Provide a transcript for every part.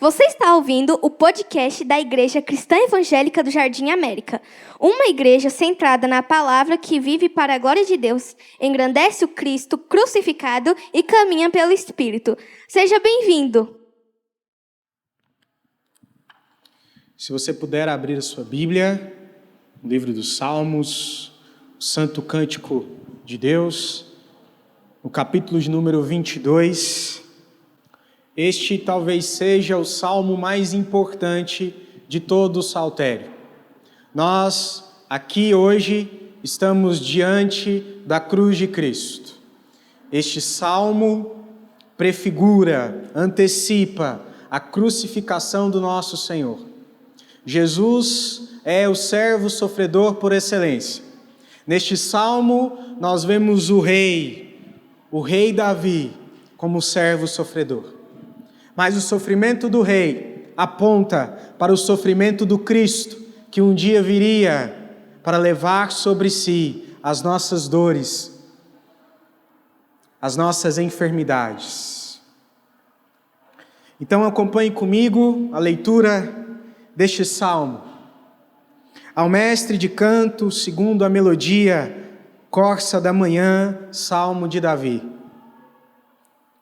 Você está ouvindo o podcast da Igreja Cristã Evangélica do Jardim América, uma igreja centrada na palavra que vive para a glória de Deus, engrandece o Cristo crucificado e caminha pelo Espírito. Seja bem-vindo! Se você puder abrir a sua Bíblia, o livro dos Salmos, o Santo Cântico de Deus, no capítulo de número 22, este talvez seja o salmo mais importante de todo o saltério. Nós, aqui hoje, estamos diante da cruz de Cristo. Este salmo prefigura, antecipa a crucificação do nosso Senhor. Jesus é o servo sofredor por excelência. Neste salmo, nós vemos o rei Davi, como servo sofredor. Mas o sofrimento do rei aponta para o sofrimento do Cristo, que um dia viria para levar sobre si as nossas dores, as nossas enfermidades. Então acompanhe comigo a leitura deste salmo. Ao mestre de canto, segundo a melodia, corça da manhã, salmo de Davi.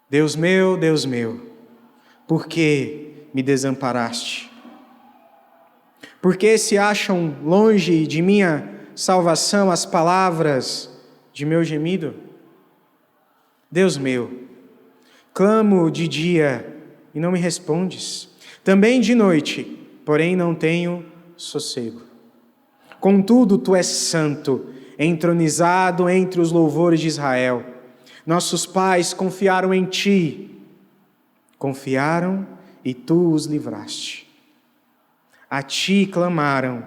Deus meu, por que me desamparaste? Por que se acham longe de minha salvação as palavras de meu gemido? Deus meu, clamo de dia e não me respondes, também de noite, porém não tenho sossego. Contudo, tu és santo, entronizado entre os louvores de Israel. Nossos pais confiaram em ti, confiaram e tu os livraste. A ti clamaram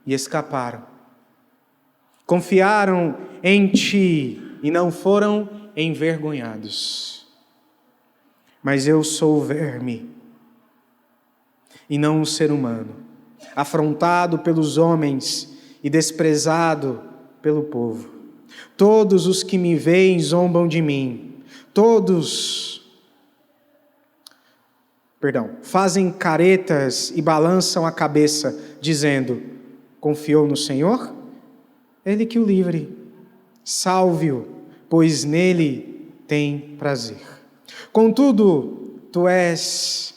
e escaparam. Confiaram em ti e não foram envergonhados. Mas eu sou verme e não um ser humano, afrontado pelos homens e desprezado pelo povo. Todos os que me veem zombam de mim. Fazem caretas e balançam a cabeça, dizendo: confiou no Senhor? Ele que o livre. Salve-o, pois nele tem prazer. Contudo, tu és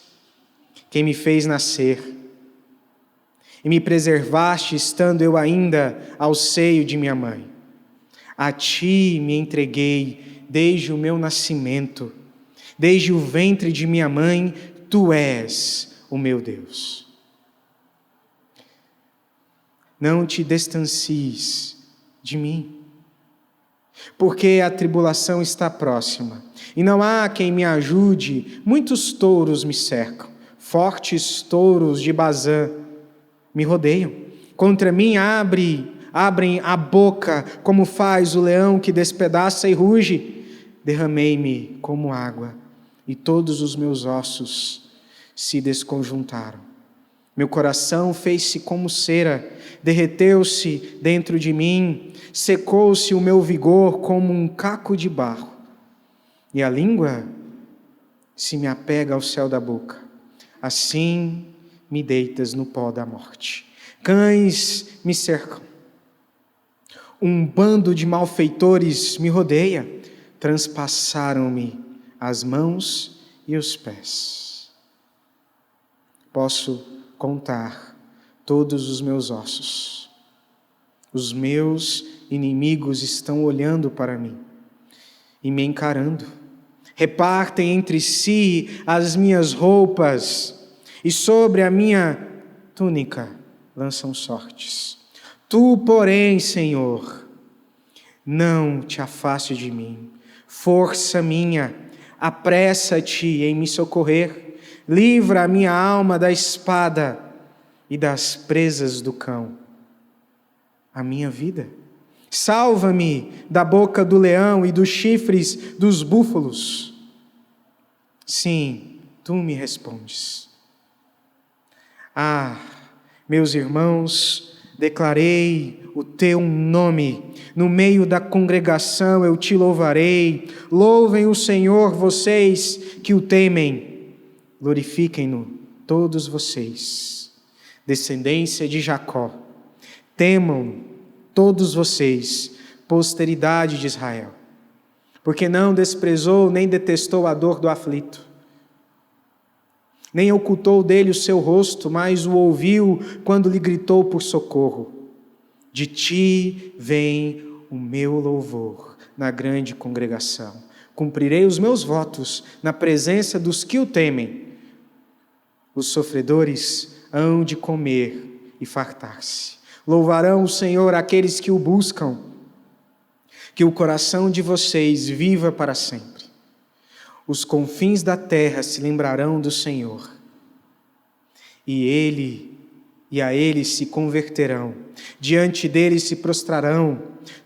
quem me fez nascer e me preservaste estando eu ainda ao seio de minha mãe. A ti me entreguei desde o meu nascimento, desde o ventre de minha mãe, tu és o meu Deus. Não te distancies de mim, porque a tribulação está próxima, e não há quem me ajude. Muitos touros me cercam, fortes touros de Bazã me rodeiam. Contra mim abrem a boca, como faz o leão que despedaça e ruge. Derramei-me como água, e todos os meus ossos se desconjuntaram. Meu coração fez-se como cera, derreteu-se dentro de mim, secou-se o meu vigor como um caco de barro, e a língua se me apega ao céu da boca. Assim me deitas no pó da morte. Cães me cercam, um bando de malfeitores me rodeia, transpassaram-me as mãos e os pés. Posso contar todos os meus ossos. Os meus inimigos estão olhando para mim e me encarando. Repartem entre si as minhas roupas e sobre a minha túnica lançam sortes. Tu, porém, Senhor, não te afaste de mim. Força minha, apressa-te em me socorrer. Livra a minha alma da espada e das presas do cão. A minha vida. Salva-me da boca do leão e dos chifres dos búfalos. Sim, tu me respondes. Ah, meus irmãos, declarei o teu nome. No meio da congregação eu te louvarei. Louvem o Senhor vocês que o temem. Glorifiquem-no todos vocês, descendência de Jacó, temam todos vocês, posteridade de Israel, porque não desprezou nem detestou a dor do aflito, nem ocultou dele o seu rosto, mas o ouviu quando lhe gritou por socorro. De ti vem o meu louvor na grande congregação. Cumprirei os meus votos na presença dos que o temem. Os sofredores hão de comer e fartar-se. Louvarão o Senhor aqueles que o buscam. Que o coração de vocês viva para sempre. Os confins da terra se lembrarão do Senhor, e a ele se converterão, diante dele se prostrarão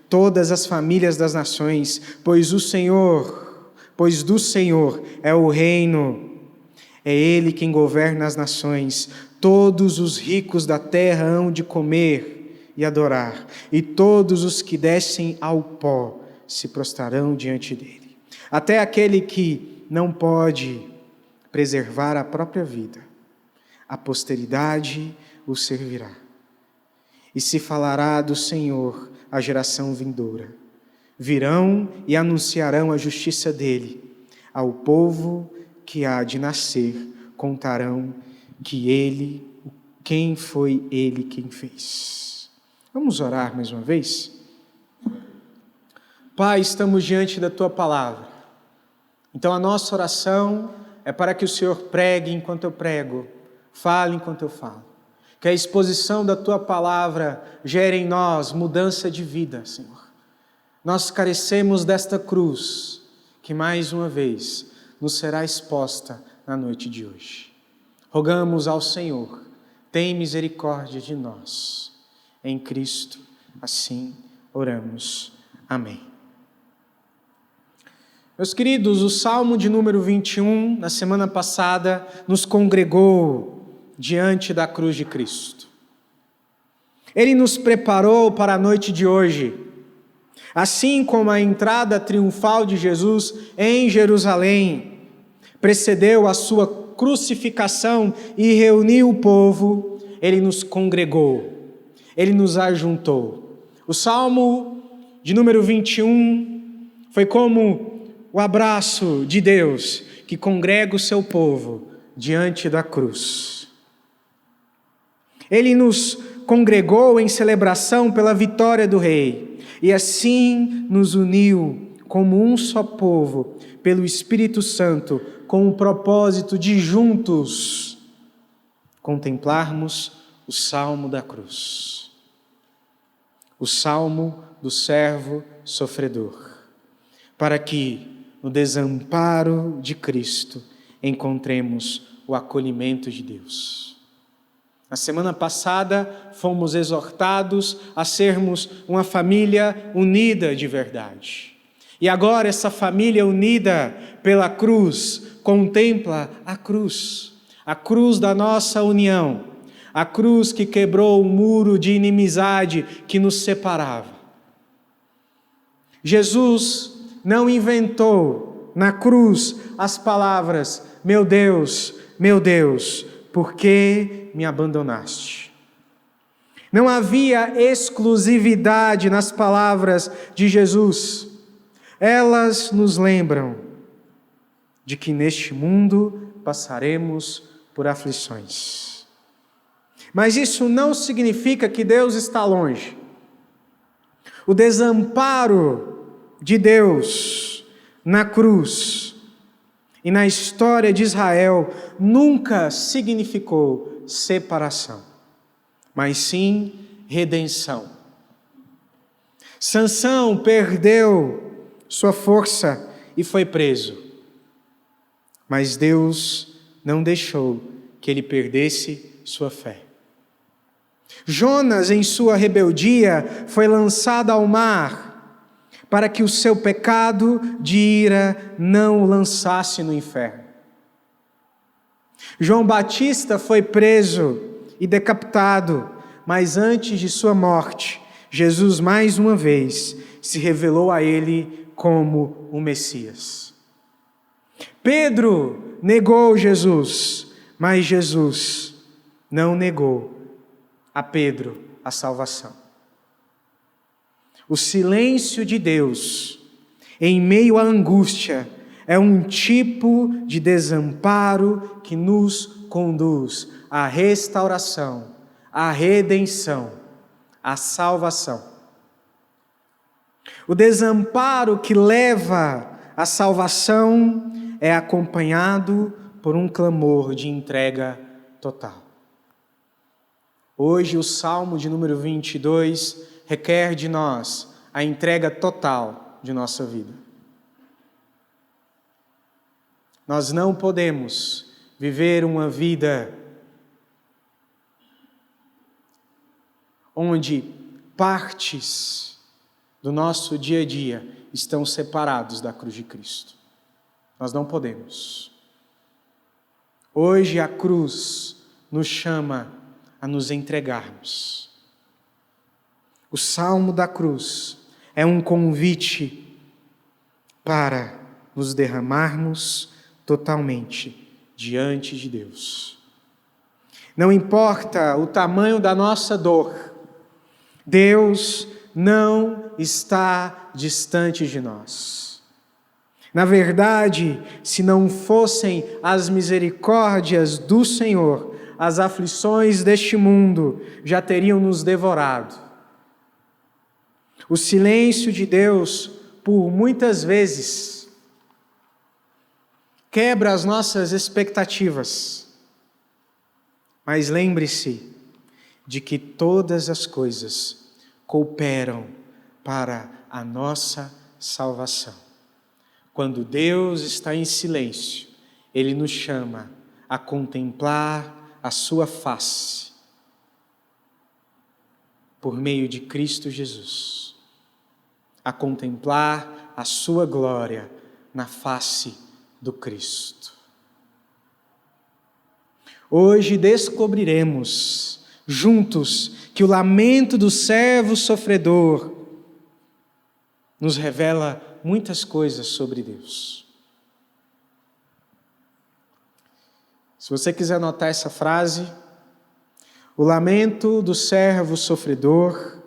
todas as famílias das nações, pois do Senhor é o reino, é ele quem governa as nações, todos os ricos da terra hão de comer e adorar, e todos os que descem ao pó se prostrarão diante dele. Até aquele que não pode preservar a própria vida, a posteridade o servirá. E se falará do Senhor à geração vindoura. Virão e anunciarão a justiça dele. Ao povo que há de nascer, contarão quem foi ele quem fez. Vamos orar mais uma vez? Pai, estamos diante da Tua palavra. Então a nossa oração é para que o Senhor pregue enquanto eu prego, fale enquanto eu falo. Que a exposição da Tua palavra gere em nós mudança de vida, Senhor. Nós carecemos desta cruz, que mais uma vez nos será exposta na noite de hoje. Rogamos ao Senhor, tem misericórdia de nós. Em Cristo, assim oramos. Amém. Meus queridos, o Salmo de número 21, na semana passada, nos congregou diante da cruz de Cristo. Ele nos preparou para a noite de hoje, assim como a entrada triunfal de Jesus em Jerusalém precedeu a sua crucificação e reuniu o povo, ele nos congregou, ele nos ajuntou. O Salmo de número 21 foi como o abraço de Deus que congrega o seu povo diante da cruz. Ele nos congregou em celebração pela vitória do Rei e assim nos uniu como um só povo pelo Espírito Santo com o propósito de juntos contemplarmos o Salmo da cruz, o Salmo do servo sofredor, para que no desamparo de Cristo encontremos o acolhimento de Deus. Na semana passada fomos exortados a sermos uma família unida de verdade. E agora essa família unida pela cruz contempla a cruz da nossa união, a cruz que quebrou o muro de inimizade que nos separava. Jesus não inventou na cruz as palavras: meu Deus, por que me abandonaste? Não havia exclusividade nas palavras de Jesus. Elas nos lembram de que neste mundo passaremos por aflições. Mas isso não significa que Deus está longe. O desamparo de Deus na cruz e na história de Israel nunca significou separação, mas sim redenção. Sansão perdeu sua força e foi preso, mas Deus não deixou que ele perdesse sua fé. Jonas, em sua rebeldia, foi lançado ao mar para que o seu pecado de ira não o lançasse no inferno. João Batista foi preso e decapitado, mas antes de sua morte, Jesus mais uma vez se revelou a ele como o Messias. Pedro negou Jesus, Mas Jesus não negou a Pedro a salvação. O silêncio de Deus em meio à angústia é um tipo de desamparo que nos conduz à restauração, à redenção, à salvação. O desamparo que leva à salvação é acompanhado por um clamor de entrega total. Hoje o Salmo de número 22 requer de nós a entrega total de nossa vida. Nós não podemos viver uma vida onde partes do nosso dia a dia estão separados da cruz de Cristo. Nós não podemos. Hoje a cruz nos chama a nos entregarmos. O Salmo da cruz é um convite para nos derramarmos totalmente diante de Deus. Não importa o tamanho da nossa dor, Deus não está distante de nós. Na verdade, se não fossem as misericórdias do Senhor, as aflições deste mundo já teriam nos devorado. O silêncio de Deus, por muitas vezes, quebra as nossas expectativas. Mas lembre-se de que todas as coisas cooperam para a nossa salvação. Quando Deus está em silêncio, Ele nos chama a contemplar a sua face por meio de Cristo Jesus, a contemplar a sua glória na face do Cristo. Hoje descobriremos juntos que o lamento do servo sofredor nos revela muitas coisas sobre Deus. Se você quiser anotar essa frase, o lamento do servo sofredor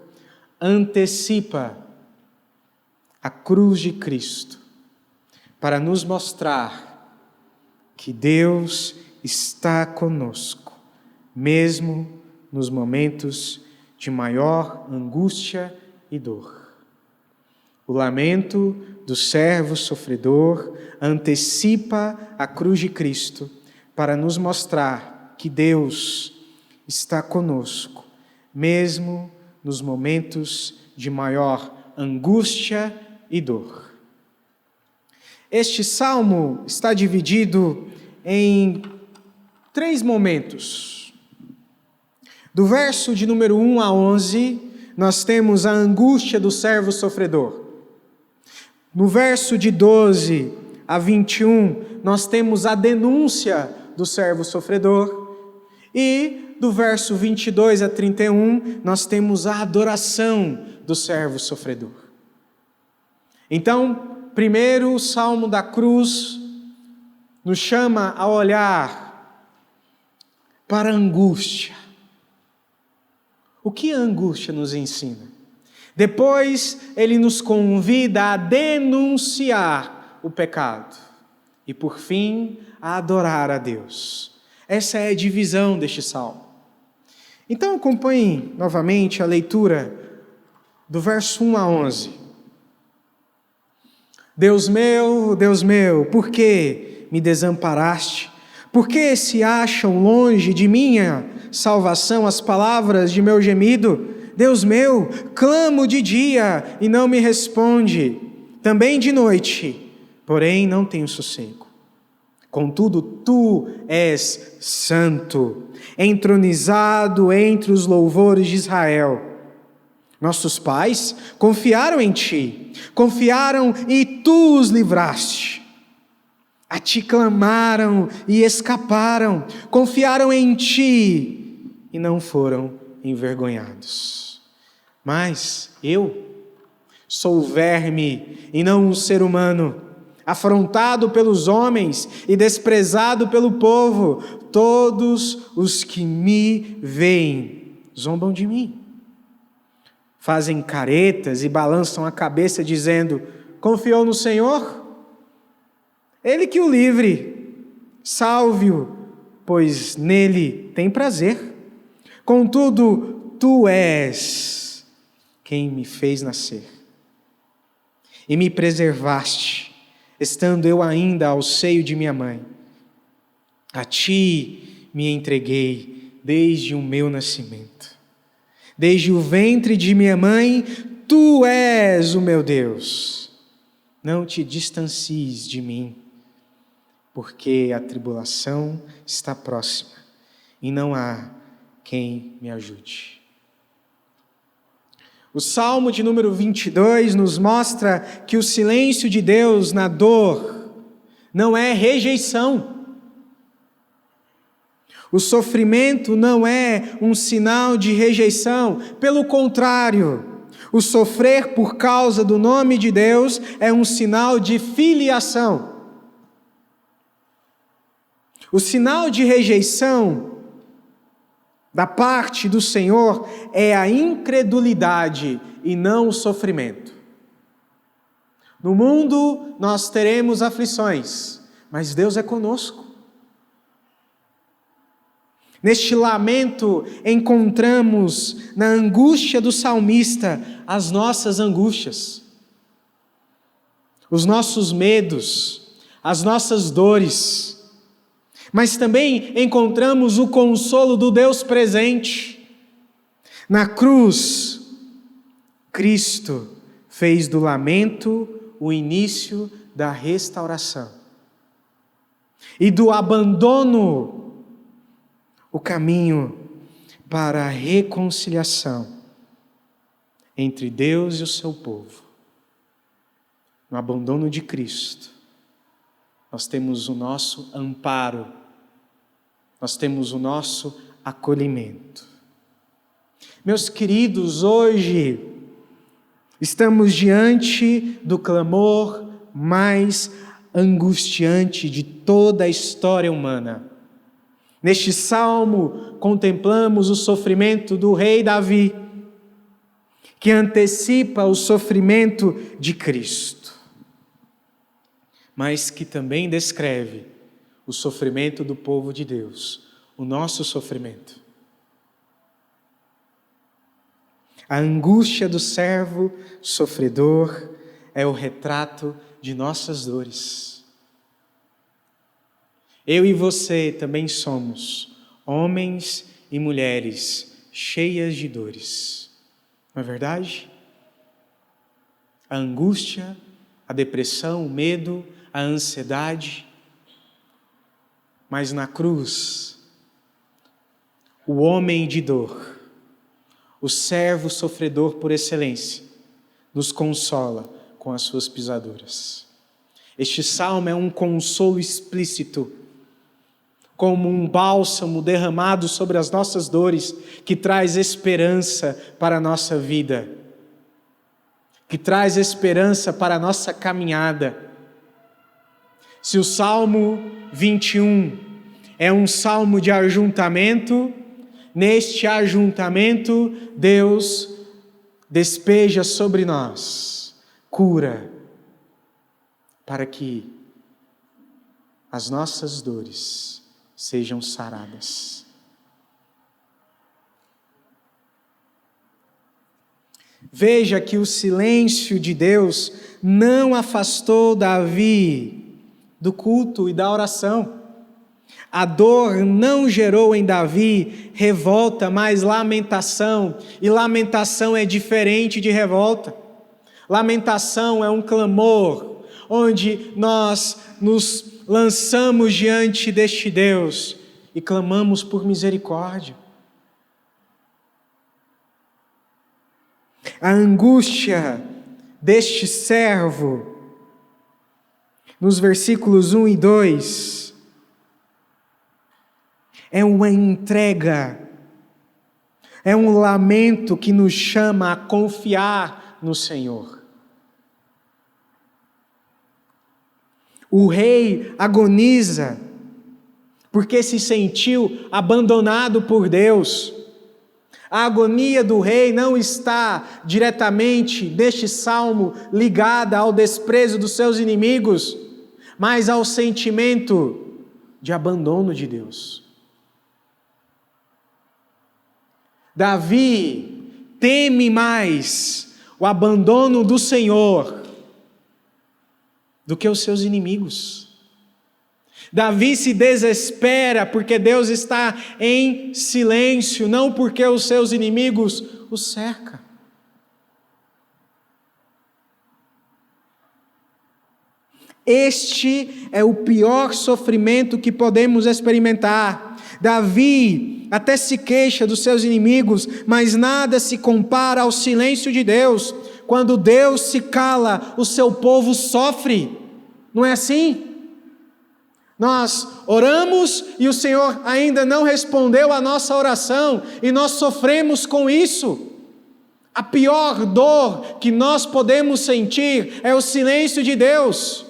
antecipa a cruz de Cristo para nos mostrar que Deus está conosco, mesmo nos momentos de maior angústia e dor. O lamento do servo sofredor antecipa a cruz de Cristo para nos mostrar que Deus está conosco, mesmo nos momentos de maior angústia e dor. Este salmo está dividido em 3 momentos. Do verso de número 1 a 11, nós temos a angústia do servo sofredor. No verso de 12 a 21, nós temos a denúncia do servo sofredor. E do verso 22 a 31, nós temos a adoração do servo sofredor. Então, primeiro o Salmo da cruz nos chama a olhar para a angústia. O que a angústia nos ensina? Depois, ele nos convida a denunciar o pecado. E, por fim, a adorar a Deus. Essa é a divisão deste salmo. Então, acompanhe novamente a leitura do verso 1 a 11. Deus meu, por que me desamparaste? Por que se acham longe de minha salvação as palavras de meu gemido? Deus meu, clamo de dia e não me responde, também de noite, porém não tenho sossego. Contudo, tu és santo, entronizado entre os louvores de Israel. Nossos pais confiaram em ti, confiaram e tu os livraste. A ti clamaram e escaparam, confiaram em ti e não foram envergonhados. Mas eu sou verme e não um ser humano, afrontado pelos homens e desprezado pelo povo. todos os que me veem zombam de mim. Fazem caretas e balançam a cabeça dizendo: confiou no Senhor? Ele que o livre, salve-o, pois nele tem prazer. Contudo, tu és quem me fez nascer e me preservaste, estando eu ainda ao seio de minha mãe. A ti me entreguei desde o meu nascimento. Desde o ventre de minha mãe, tu és o meu Deus. Não te distancies de mim, porque a tribulação está próxima e não há quem me ajude. O Salmo de número 22 nos mostra que o silêncio de Deus na dor não é rejeição. O sofrimento não é um sinal de rejeição, pelo contrário, o sofrer por causa do nome de Deus é um sinal de filiação. O sinal de rejeição da parte do Senhor é a incredulidade e não o sofrimento. No mundo nós teremos aflições, mas Deus é conosco. Neste lamento encontramos na angústia do salmista as nossas angústias, os nossos medos, as nossas dores, mas também encontramos o consolo do Deus presente. Na cruz, Cristo fez do lamento o início da restauração e do abandono o caminho para a reconciliação entre Deus e o seu povo. No abandono de Cristo, nós temos o nosso amparo, nós temos o nosso acolhimento. Meus queridos, hoje estamos diante do clamor mais angustiante de toda a história humana. Neste salmo, contemplamos o sofrimento do rei Davi, que antecipa o sofrimento de Cristo, mas que também descreve o sofrimento do povo de Deus, o nosso sofrimento. A angústia do servo sofredor é o retrato de nossas dores. Eu e você também somos homens e mulheres cheias de dores, não é verdade? A angústia, a depressão, o medo, a ansiedade. Mas na cruz, o homem de dor, o servo sofredor por excelência, nos consola com as suas pisaduras. Este salmo é um consolo explícito, como um bálsamo derramado sobre as nossas dores, que traz esperança para a nossa vida, que traz esperança para a nossa caminhada. Se o Salmo 21 é um salmo de ajuntamento, neste ajuntamento Deus despeja sobre nós cura, para que as nossas dores sejam saradas. Veja que o silêncio de Deus não afastou Davi do culto e da oração. A dor não gerou em Davi revolta, mas lamentação. E lamentação é diferente de revolta. Lamentação é um clamor, onde nós nos lançamos diante deste Deus e clamamos por misericórdia. A angústia deste servo, nos versículos 1 e 2, é uma entrega, é um lamento que nos chama a confiar no Senhor. O rei agoniza, porque se sentiu abandonado por Deus. A agonia do rei não está diretamente, neste salmo, ligada ao desprezo dos seus inimigos, mas ao sentimento de abandono de Deus. Davi teme mais o abandono do Senhor do que os seus inimigos. Davi se desespera porque Deus está em silêncio, não porque os seus inimigos o cercam. Este é o pior sofrimento que podemos experimentar. Davi até se queixa dos seus inimigos, mas nada se compara ao silêncio de Deus. Quando Deus se cala, o seu povo sofre. Não é assim? Nós oramos e o Senhor ainda não respondeu a nossa oração e nós sofremos com isso. A pior dor que nós podemos sentir é o silêncio de Deus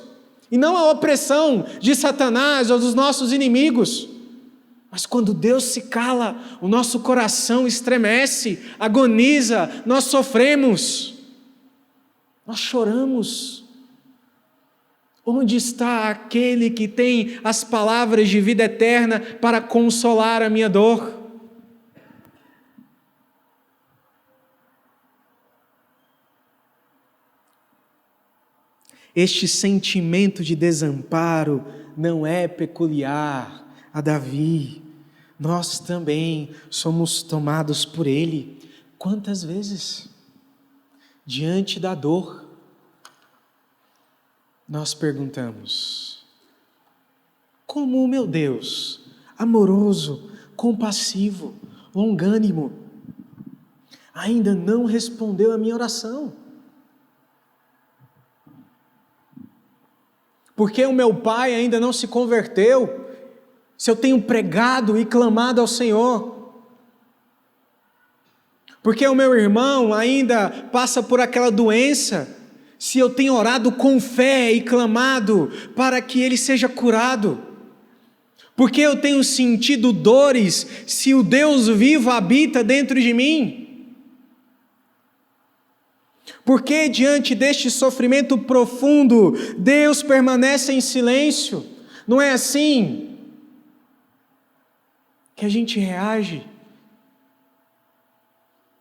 e não a opressão de Satanás ou dos nossos inimigos. Mas quando Deus se cala, o nosso coração estremece, agoniza, nós sofremos, nós choramos. Onde está aquele que tem as palavras de vida eterna para consolar a minha dor? Este sentimento de desamparo não é peculiar a Davi. Nós também somos tomados por ele. Quantas vezes, diante da dor, nós perguntamos: como o meu Deus, amoroso, compassivo, longânimo, ainda não respondeu a minha oração? Por que o meu pai ainda não se converteu, se eu tenho pregado e clamado ao Senhor? Por que o meu irmão ainda passa por aquela doença, se eu tenho orado com fé e clamado para que ele seja curado? Por que eu tenho sentido dores, se o Deus vivo habita dentro de mim? Por que diante deste sofrimento profundo, Deus permanece em silêncio? Não é assim que a gente reage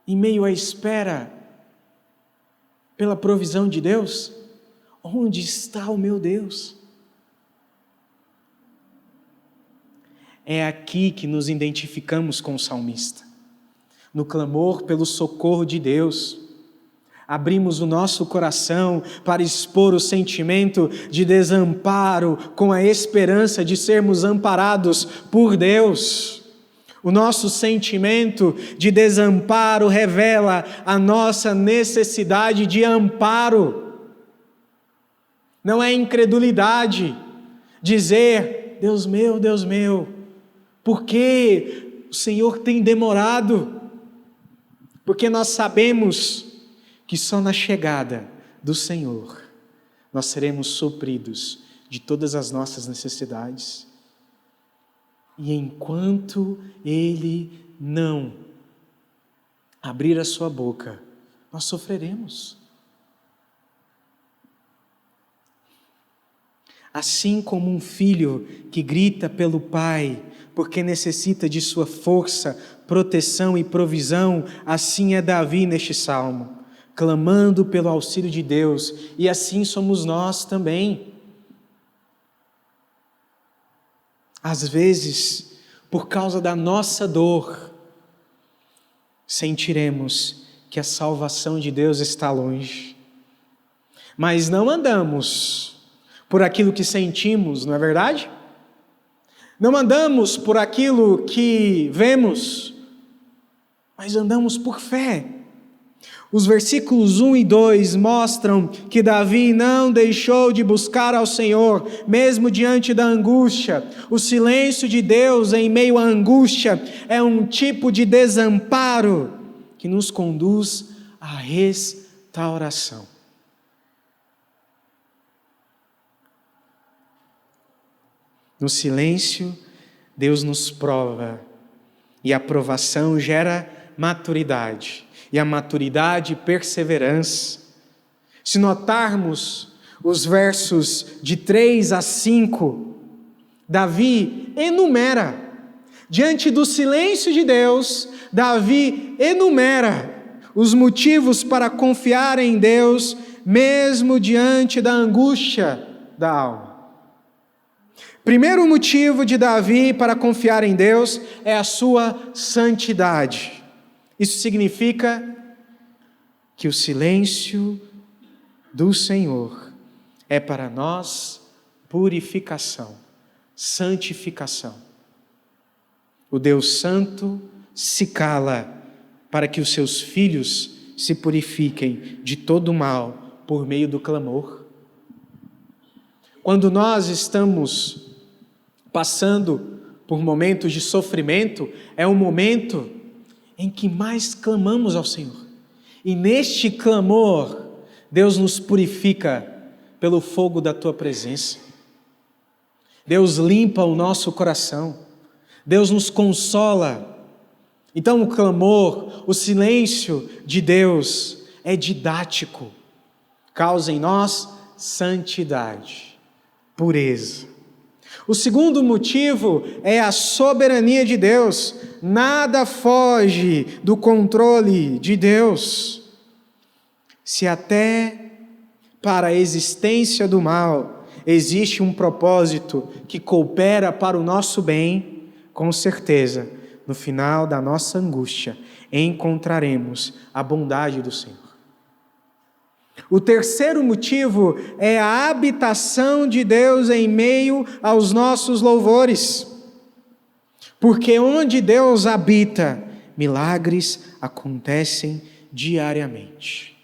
em meio à espera pela provisão de Deus? Onde está o meu Deus? É aqui que nos identificamos com o salmista. No clamor pelo socorro de Deus, abrimos o nosso coração para expor o sentimento de desamparo com a esperança de sermos amparados por Deus. O nosso sentimento de desamparo revela a nossa necessidade de amparo. Não é incredulidade dizer: Deus meu, por que o Senhor tem demorado? Porque nós sabemos que só na chegada do Senhor nós seremos supridos de todas as nossas necessidades. E enquanto Ele não abrir a sua boca, nós sofreremos. Assim como um filho que grita pelo pai, porque necessita de sua força, proteção e provisão, assim é Davi neste salmo, clamando pelo auxílio de Deus, e assim somos nós também. Às vezes, por causa da nossa dor, sentiremos que a salvação de Deus está longe. Mas não andamos por aquilo que sentimos, não é verdade? Não andamos por aquilo que vemos, mas andamos por fé. Os versículos 1 e 2 mostram que Davi não deixou de buscar ao Senhor, mesmo diante da angústia. O silêncio de Deus em meio à angústia é um tipo de desamparo que nos conduz à restauração. No silêncio, Deus nos prova, e a provação gera maturidade, e a maturidade, perseverança. Se notarmos os versos de 3 a 5, Davi enumera, diante do silêncio de Deus, Davi enumera os motivos para confiar em Deus, mesmo diante da angústia da alma. Primeiro motivo de Davi para confiar em Deus é a sua santidade. Isso significa que o silêncio do Senhor é para nós purificação, santificação. O Deus Santo se cala para que os seus filhos se purifiquem de todo mal por meio do clamor. Quando nós estamos passando por momentos de sofrimento, é o momento em que mais clamamos ao Senhor. E neste clamor, Deus nos purifica pelo fogo da tua presença. Deus limpa o nosso coração. Deus nos consola. Então o clamor, o silêncio de Deus é didático. Causa em nós santidade, pureza. O segundo motivo é a soberania de Deus. Nada foge do controle de Deus. Se até para a existência do mal existe um propósito que coopera para o nosso bem, com certeza, no final da nossa angústia, encontraremos a bondade do Senhor. O terceiro motivo é a habitação de Deus em meio aos nossos louvores. Porque onde Deus habita, milagres acontecem diariamente.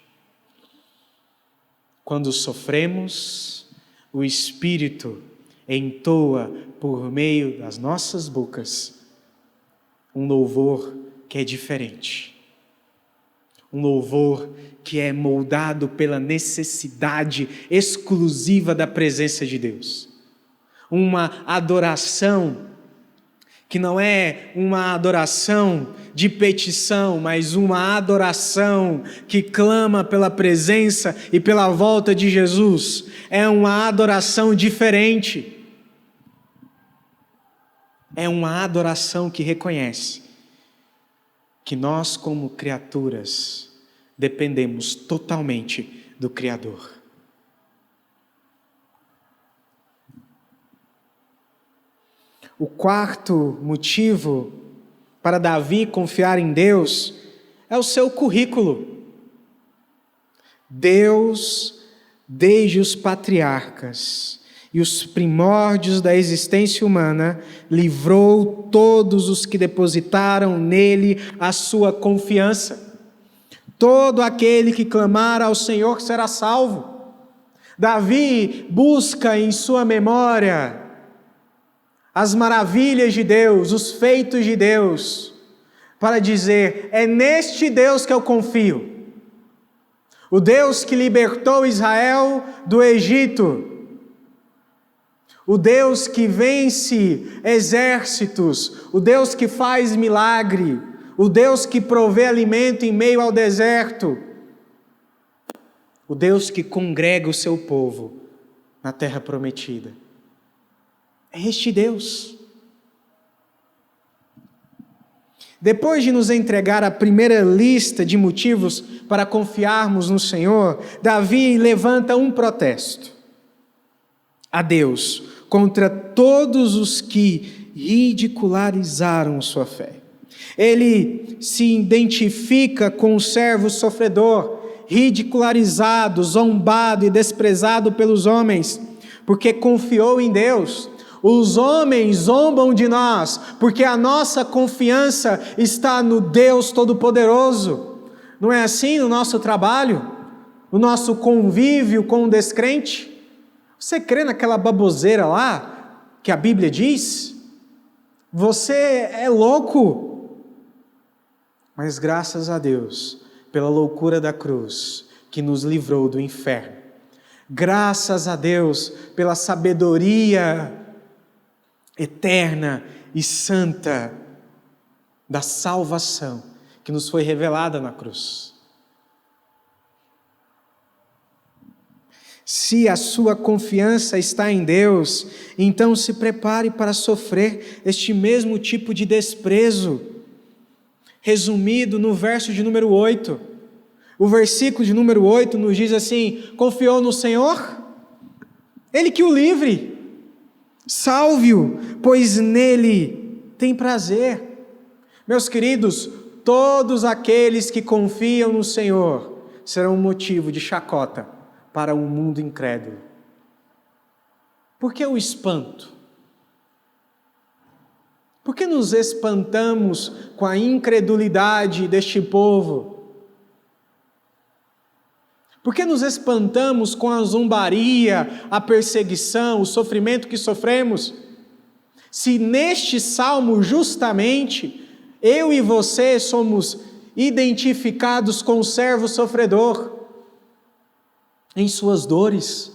Quando sofremos, o Espírito entoa por meio das nossas bocas um louvor que é diferente. Um louvor que é moldado pela necessidade exclusiva da presença de Deus. Uma adoração que não é uma adoração de petição, mas uma adoração que clama pela presença e pela volta de Jesus. É uma adoração diferente. É uma adoração que reconhece que nós, como criaturas, dependemos totalmente do Criador. O quarto motivo para Davi confiar em Deus é o seu currículo. Deus, desde os patriarcas e os primórdios da existência humana, livrou todos os que depositaram nele a sua confiança. Todo aquele que clamar ao Senhor será salvo. Davi busca em sua memória as maravilhas de Deus, os feitos de Deus, para dizer: é neste Deus que eu confio. O Deus que libertou Israel do Egito. O Deus que vence exércitos, o Deus que faz milagre, o Deus que provê alimento em meio ao deserto, o Deus que congrega o seu povo na terra prometida. É este Deus. Depois de nos entregar a primeira lista de motivos para confiarmos no Senhor, Davi levanta um protesto a Deus contra todos os que ridicularizaram sua fé. Ele se identifica com o servo sofredor, ridicularizado, zombado e desprezado pelos homens, porque confiou em Deus. Os homens zombam de nós, porque a nossa confiança está no Deus Todo-Poderoso. Não é assim no nosso trabalho, no nosso convívio com o descrente? Você crê naquela baboseira lá, que a Bíblia diz? Você é louco. Mas graças a Deus, pela loucura da cruz, que nos livrou do inferno. Graças a Deus, pela sabedoria eterna e santa da salvação que nos foi revelada na cruz. Se a sua confiança está em Deus, então se prepare para sofrer este mesmo tipo de desprezo, resumido no verso de número 8. O versículo de número 8 nos diz assim: confiou no Senhor? Ele que o livre, salve-o, pois nele tem prazer. Meus queridos, todos aqueles que confiam no Senhor serão um motivo de chacota para um mundo incrédulo. Por que o espanto? Por que nos espantamos com a incredulidade deste povo? Por que nos espantamos com a zombaria, a perseguição, o sofrimento que sofremos? Se neste salmo, justamente, eu e você somos identificados com o servo sofredor, em suas dores,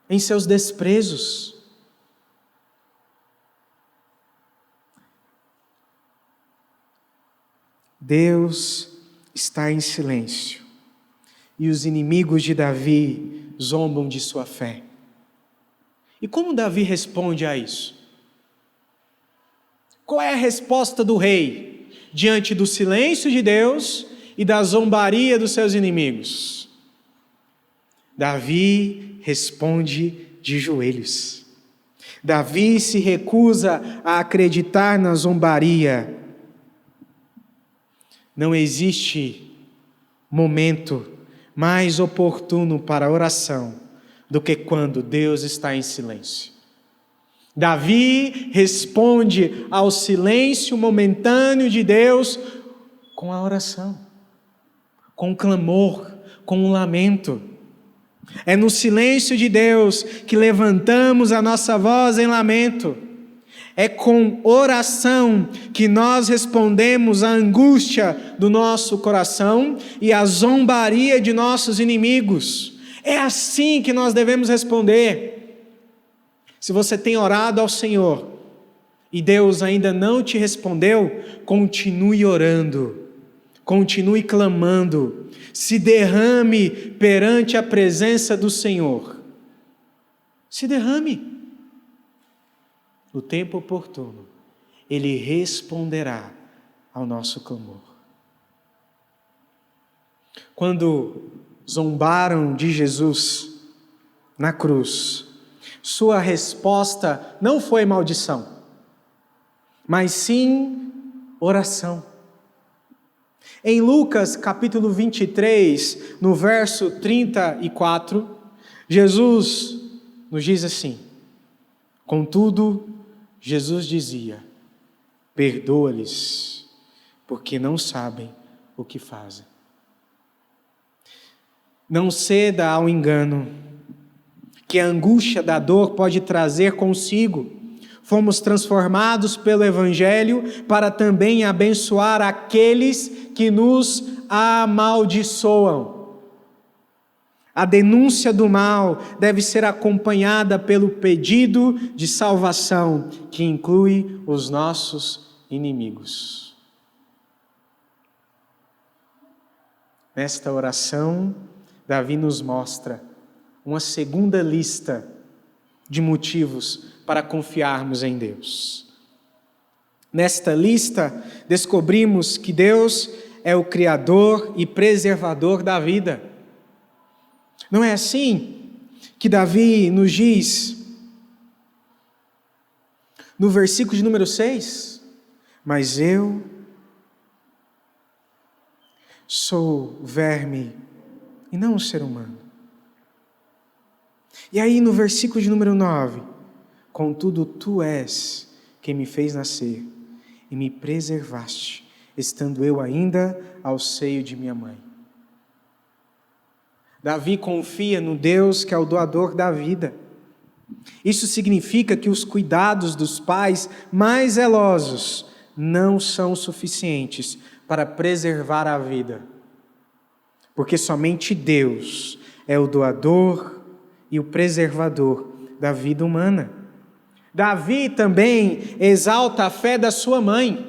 em seus desprezos. Deus está em silêncio, e os inimigos de Davi zombam de sua fé. E como Davi responde a isso? Qual é a resposta do rei diante do silêncio de Deus e da zombaria dos seus inimigos? Davi responde de joelhos. Davi se recusa a acreditar na zombaria. Não existe momento mais oportuno para a oração do que quando Deus está em silêncio. Davi responde ao silêncio momentâneo de Deus com a oração, com o clamor, com o lamento. É no silêncio de Deus que levantamos a nossa voz em lamento. É com oração que nós respondemos à angústia do nosso coração e à zombaria de nossos inimigos. É assim que nós devemos responder. Se você tem orado ao Senhor e Deus ainda não te respondeu, continue orando, continue clamando, se derrame perante a presença do Senhor. Se derrame. No tempo oportuno, Ele responderá ao nosso clamor. Quando zombaram de Jesus na cruz, sua resposta não foi maldição, mas sim oração. Em Lucas capítulo 23, no verso 34, Jesus nos diz assim: contudo, Jesus dizia: perdoa-lhes, porque não sabem o que fazem. Não ceda ao engano que a angústia da dor pode trazer consigo. Fomos transformados pelo Evangelho para também abençoar aqueles que nos amaldiçoam. A denúncia do mal deve ser acompanhada pelo pedido de salvação, que inclui os nossos inimigos. Nesta oração, Davi nos mostra uma segunda lista de motivos para confiarmos em Deus. Nesta lista, descobrimos que Deus é o Criador e preservador da vida. Não é assim que Davi nos diz no versículo de número 6? Mas eu sou verme e não um ser humano. E aí no versículo de número 9, contudo tu és quem me fez nascer e me preservaste, estando eu ainda ao seio de minha mãe. Davi confia no Deus que é o doador da vida. Isso significa que os cuidados dos pais mais zelosos não são suficientes para preservar a vida, porque somente Deus é o doador e o preservador da vida humana. Davi também exalta a fé da sua mãe,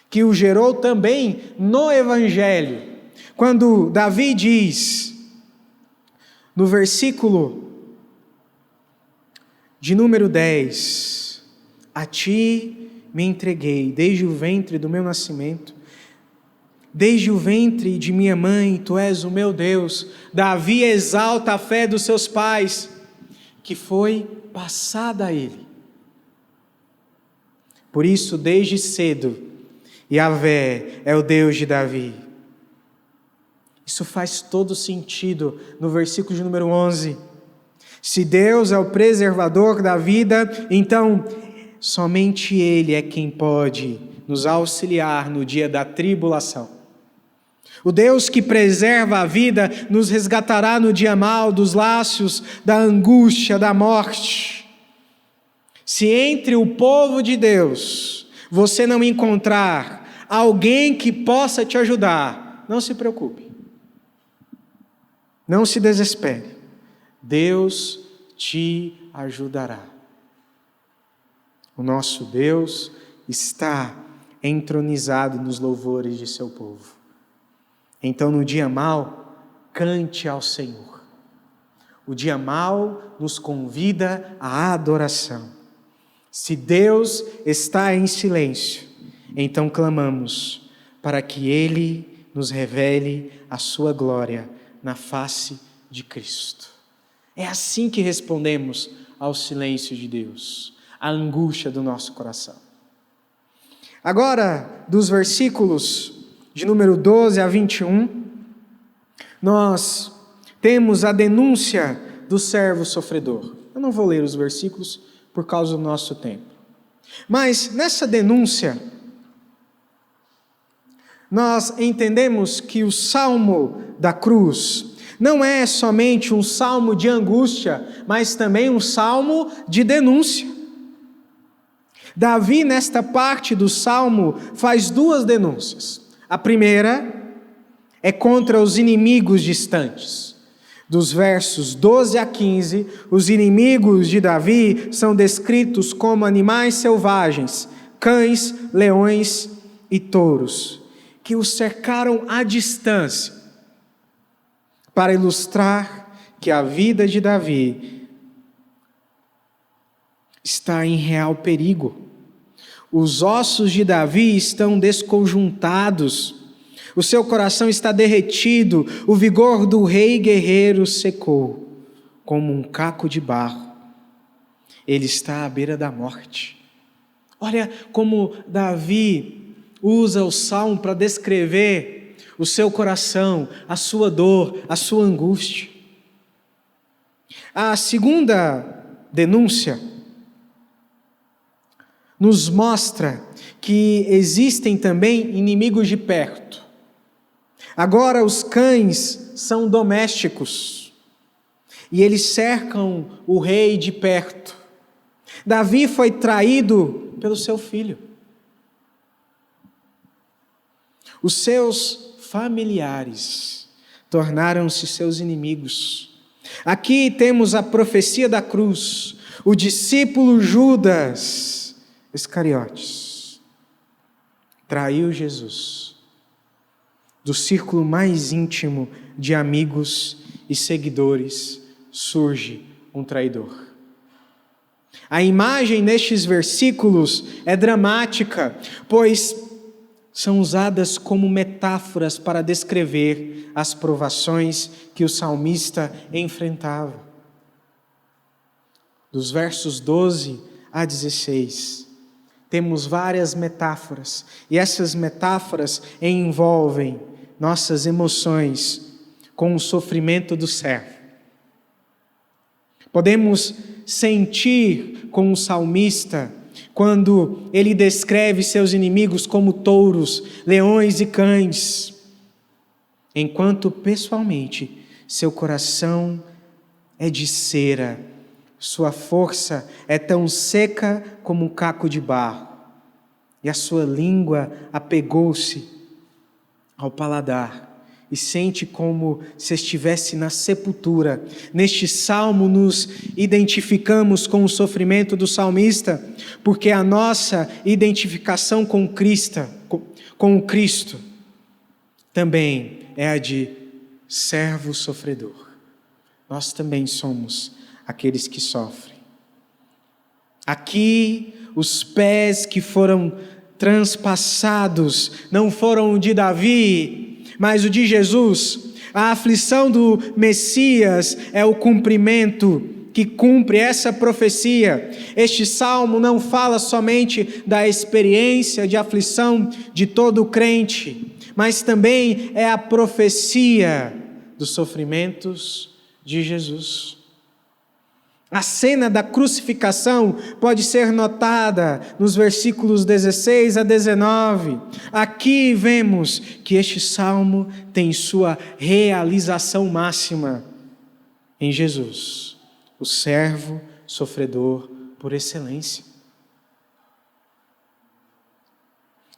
que o gerou também no Evangelho. Quando Davi diz, no versículo de número 10, a ti me entreguei desde o ventre do meu nascimento, desde o ventre de minha mãe, tu és o meu Deus. Davi exalta a fé dos seus pais, que foi passada a ele. Por isso, desde cedo, Yahvé é o Deus de Davi. Isso faz todo sentido no versículo de número 11. Se Deus é o preservador da vida, então somente Ele é quem pode nos auxiliar no dia da tribulação. O Deus que preserva a vida nos resgatará no dia mau dos laços, da angústia, da morte. Se entre o povo de Deus você não encontrar alguém que possa te ajudar, não se preocupe. Não se desespere. Deus te ajudará. O nosso Deus está entronizado nos louvores de seu povo. Então, no dia mau, cante ao Senhor. O dia mau nos convida à adoração. Se Deus está em silêncio, então clamamos para que Ele nos revele a sua glória na face de Cristo. É assim que respondemos ao silêncio de Deus, à angústia do nosso coração. Agora, dos versículos de número 12 a 21, nós temos a denúncia do servo sofredor. Eu não vou ler os versículos por causa do nosso tempo. Mas nessa denúncia, nós entendemos que o salmo da cruz não é somente um salmo de angústia, mas também um salmo de denúncia. Davi, nesta parte do salmo, faz duas denúncias. A primeira é contra os inimigos distantes. Dos versos 12 a 15, os inimigos de Davi são descritos como animais selvagens, cães, leões e touros, que o cercaram à distância, para ilustrar que a vida de Davi está em real perigo. Os ossos de Davi estão desconjuntados, o seu coração está derretido, o vigor do rei guerreiro secou, como um caco de barro. Ele está à beira da morte. Olha como Davi usa o salmo para descrever o seu coração, a sua dor, a sua angústia. A segunda denúncia nos mostra que existem também inimigos de perto. Agora os cães são domésticos e eles cercam o rei de perto. Davi foi traído pelo seu filho. Os seus familiares tornaram-se seus inimigos. Aqui temos a profecia da cruz. O discípulo Judas Iscariotes traiu Jesus. Do círculo mais íntimo de amigos e seguidores surge um traidor. A imagem nestes versículos é dramática, pois são usadas como metáforas para descrever as provações que o salmista enfrentava. Dos versos 12 a 16, temos várias metáforas, e essas metáforas envolvem nossas emoções com o sofrimento do servo. Podemos sentir com o salmista quando ele descreve seus inimigos como touros, leões e cães, enquanto pessoalmente seu coração é de cera, sua força é tão seca como um caco de barro, e a sua língua apegou-se ao paladar e sente como se estivesse na sepultura. Neste salmo nos identificamos com o sofrimento do salmista, porque a nossa identificação com o Cristo também é a de servo sofredor. Nós também somos aqueles que sofrem. Aqui, os pés que foram transpassados não foram o de Davi, mas o de Jesus. A aflição do Messias é o cumprimento que cumpre essa profecia. Este salmo não fala somente da experiência de aflição de todo crente, mas também é a profecia dos sofrimentos de Jesus. A cena da crucificação pode ser notada nos versículos 16 a 19. Aqui vemos que este salmo tem sua realização máxima em Jesus, o servo sofredor por excelência.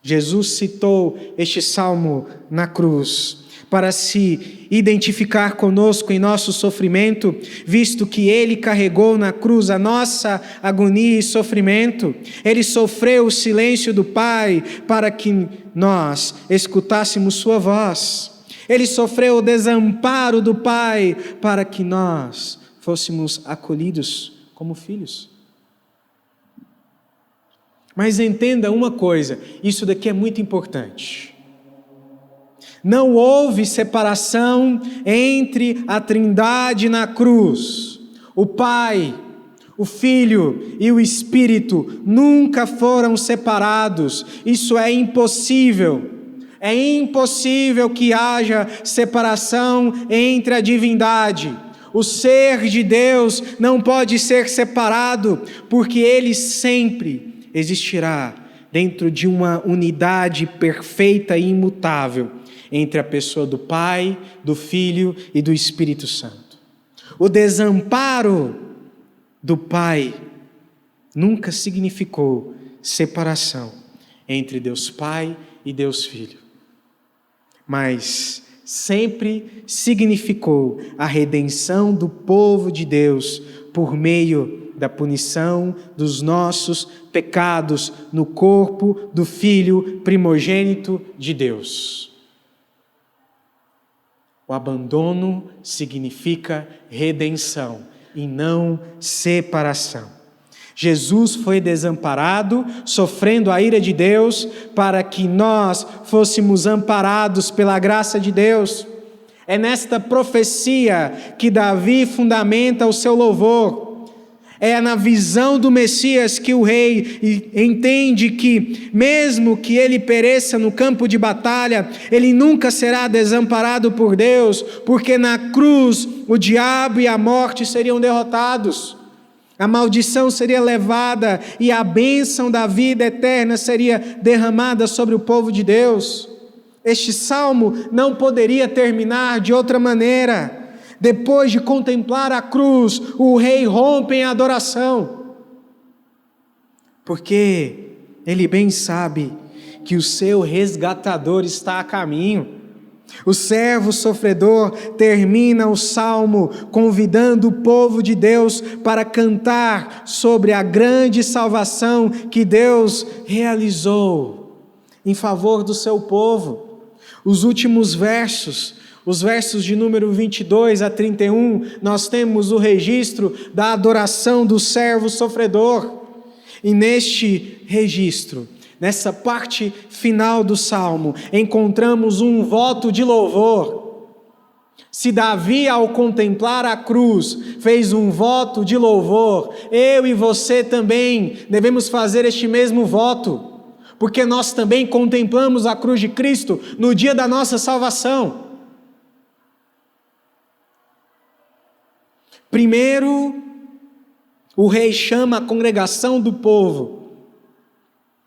Jesus citou este salmo na cruz para se identificar conosco em nosso sofrimento, visto que Ele carregou na cruz a nossa agonia e sofrimento. Ele sofreu o silêncio do Pai para que nós escutássemos sua voz. Ele sofreu o desamparo do Pai para que nós fôssemos acolhidos como filhos. Mas entenda uma coisa, isso daqui é muito importante. Não houve separação entre a Trindade na cruz. O Pai, o Filho e o Espírito nunca foram separados. Isso é impossível. É impossível que haja separação entre a divindade. O ser de Deus não pode ser separado, porque Ele sempre existirá dentro de uma unidade perfeita e imutável entre a pessoa do Pai, do Filho e do Espírito Santo. O desamparo do Pai nunca significou separação entre Deus Pai e Deus Filho, mas sempre significou a redenção do povo de Deus por meio da punição dos nossos pecados no corpo do Filho primogênito de Deus. O abandono significa redenção e não separação. Jesus foi desamparado, sofrendo a ira de Deus, para que nós fôssemos amparados pela graça de Deus. É nesta profecia que Davi fundamenta o seu louvor. É na visão do Messias que o rei entende que, mesmo que ele pereça no campo de batalha, ele nunca será desamparado por Deus, porque na cruz o diabo e a morte seriam derrotados. A maldição seria levada e a bênção da vida eterna seria derramada sobre o povo de Deus. Este salmo não poderia terminar de outra maneira. Depois de contemplar a cruz, o rei rompe em adoração, porque ele bem sabe que o seu resgatador está a caminho. O servo sofredor termina o salmo convidando o povo de Deus para cantar sobre a grande salvação que Deus realizou em favor do seu povo. Os últimos versos, os versos de número 22 a 31, nós temos o registro da adoração do servo sofredor. E neste registro, nessa parte final do salmo, encontramos um voto de louvor. Se Davi, ao contemplar a cruz, fez um voto de louvor, eu e você também devemos fazer este mesmo voto, porque nós também contemplamos a cruz de Cristo no dia da nossa salvação. Primeiro, o rei chama a congregação do povo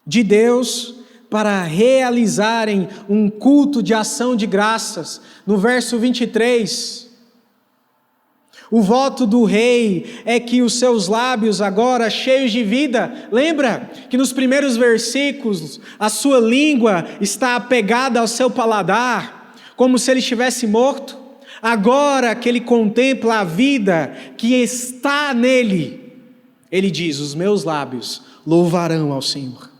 de Deus para realizarem um culto de ação de graças. No verso 23, o voto do rei é que os seus lábios agora cheios de vida, lembra que nos primeiros versículos a sua língua está apegada ao seu paladar, como se ele estivesse morto, agora que ele contempla a vida que está nele, ele diz: os meus lábios louvarão ao Senhor.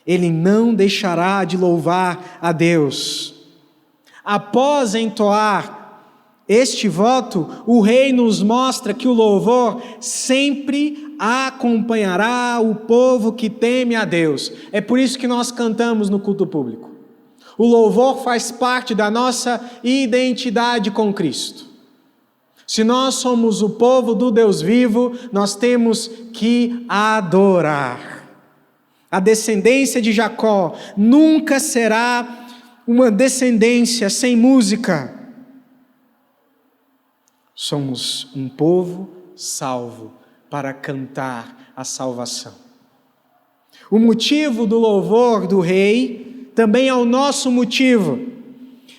Ele não deixará de louvar a Deus. Após entoar este voto, o rei nos mostra que o louvor sempre acompanhará o povo que teme a Deus. É por isso que nós cantamos no culto público. O louvor faz parte da nossa identidade com Cristo. Se nós somos o povo do Deus vivo, nós temos que adorar. A descendência de Jacó nunca será uma descendência sem música. Somos um povo salvo para cantar a salvação. O motivo do louvor do rei também é o nosso motivo.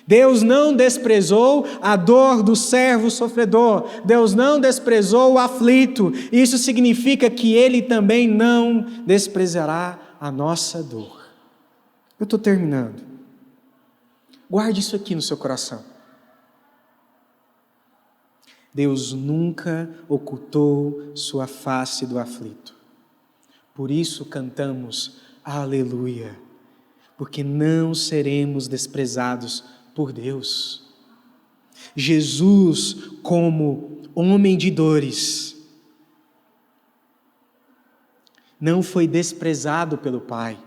Deus não desprezou a dor do servo sofredor. Deus não desprezou o aflito. Isso significa que Ele também não desprezará a nossa dor. Eu estou terminando. Guarde isso aqui no seu coração. Deus nunca ocultou sua face do aflito. Por isso cantamos aleluia, porque não seremos desprezados por Deus. Jesus, como homem de dores, não foi desprezado pelo Pai.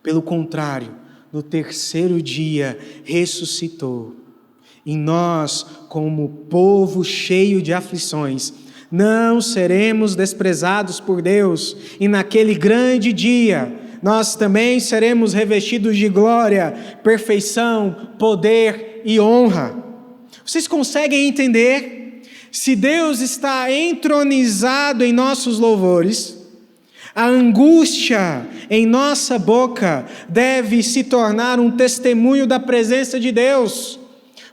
Pelo contrário, no terceiro dia ressuscitou. E nós, como povo cheio de aflições, não seremos desprezados por Deus. E naquele grande dia, nós também seremos revestidos de glória, perfeição, poder e honra. Vocês conseguem entender? Se Deus está entronizado em nossos louvores, a angústia em nossa boca deve se tornar um testemunho da presença de Deus.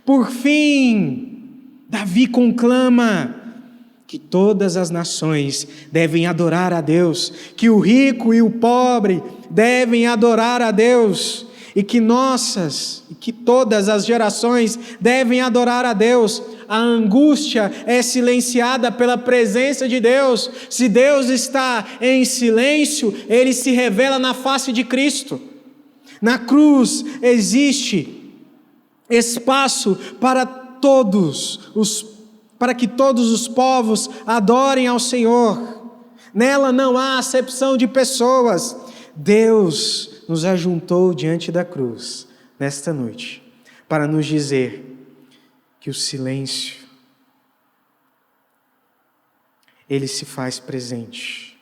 Por fim, Davi conclama que todas as nações devem adorar a Deus, que o rico e o pobre devem adorar a Deus, e que todas as gerações devem adorar a Deus. A angústia é silenciada pela presença de Deus. Se Deus está em silêncio, Ele se revela na face de Cristo. Na cruz existe espaço para que todos os povos adorem ao Senhor. Nela não há acepção de pessoas. Deus nos ajuntou diante da cruz nesta noite para nos dizer que o silêncio, ele se faz presente.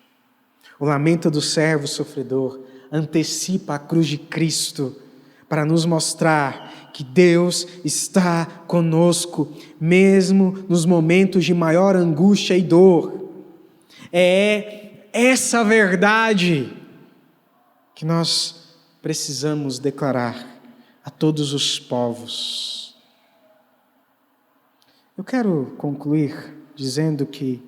O lamento do servo sofredor antecipa a cruz de Cristo para nos mostrar que Deus está conosco, mesmo nos momentos de maior angústia e dor. É essa verdade que nós precisamos declarar a todos os povos. Eu quero concluir dizendo que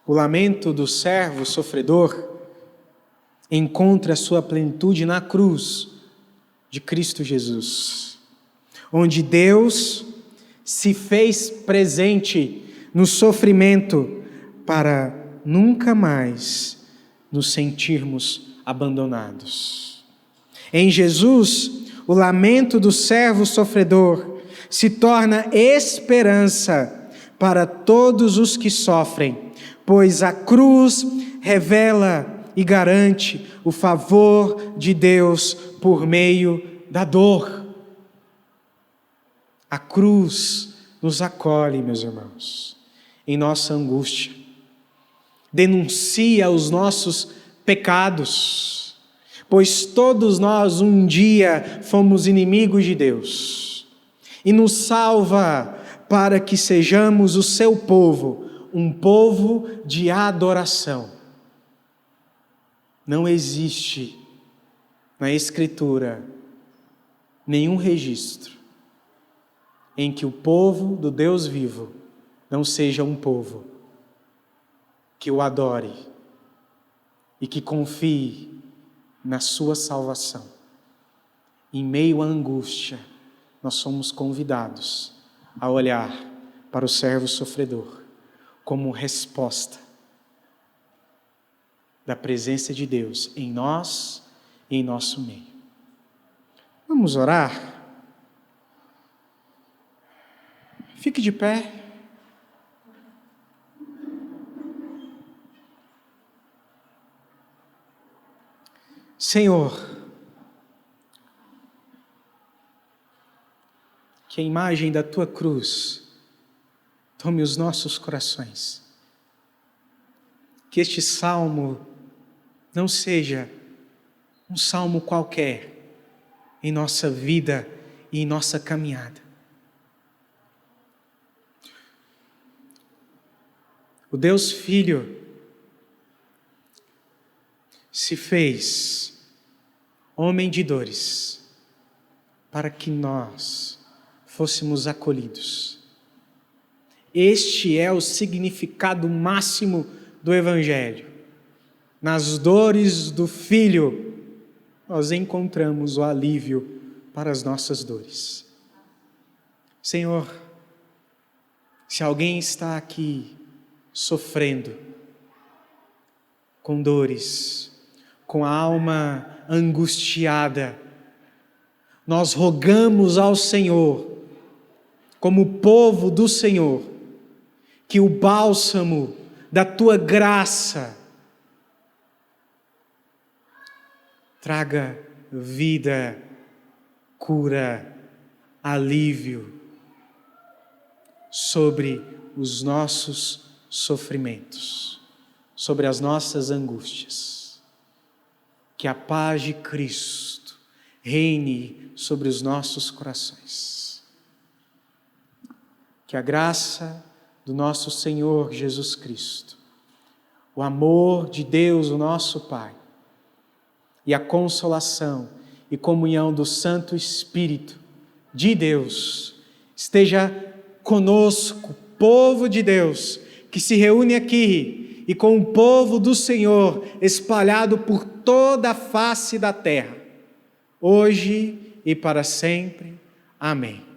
o lamento do servo sofredor encontra a sua plenitude na cruz de Cristo Jesus, onde Deus se fez presente no sofrimento para nunca mais nos sentirmos abandonados. Em Jesus, o lamento do servo sofredor se torna esperança para todos os que sofrem, pois a cruz revela e garante o favor de Deus por meio da dor. A cruz nos acolhe, meus irmãos, em nossa angústia. Denuncia os nossos pecados, pois todos nós um dia fomos inimigos de Deus, e nos salva para que sejamos o seu povo, um povo de adoração. Não existe na Escritura nenhum registro em que o povo do Deus vivo não seja um povo que o adore e que confie na sua salvação. em meio à angústia, nós somos convidados a olhar para o servo sofredor como resposta da presença de Deus em nós e em nosso meio. Vamos orar? Fique de pé. Senhor, que a imagem da Tua cruz tome os nossos corações. Que este salmo não seja um salmo qualquer em nossa vida e em nossa caminhada. O Deus Filho se fez homem de dores para que nós fôssemos acolhidos. Este é o significado máximo do Evangelho. Nas dores do Filho, nós encontramos o alívio para as nossas dores. Senhor, se alguém está aqui sofrendo, com dores, com a alma angustiada, nós rogamos ao Senhor, como povo do Senhor, que o bálsamo da Tua graça traga vida, cura, alívio sobre os nossos sofrimentos, sobre as nossas angústias. Que a paz de Cristo reine sobre os nossos corações. Que a graça do nosso Senhor Jesus Cristo, o amor de Deus, o nosso Pai, e a consolação e comunhão do Santo Espírito de Deus esteja conosco, povo de Deus, que se reúne aqui, e com o povo do Senhor espalhado por toda a face da terra, hoje e para sempre. Amém.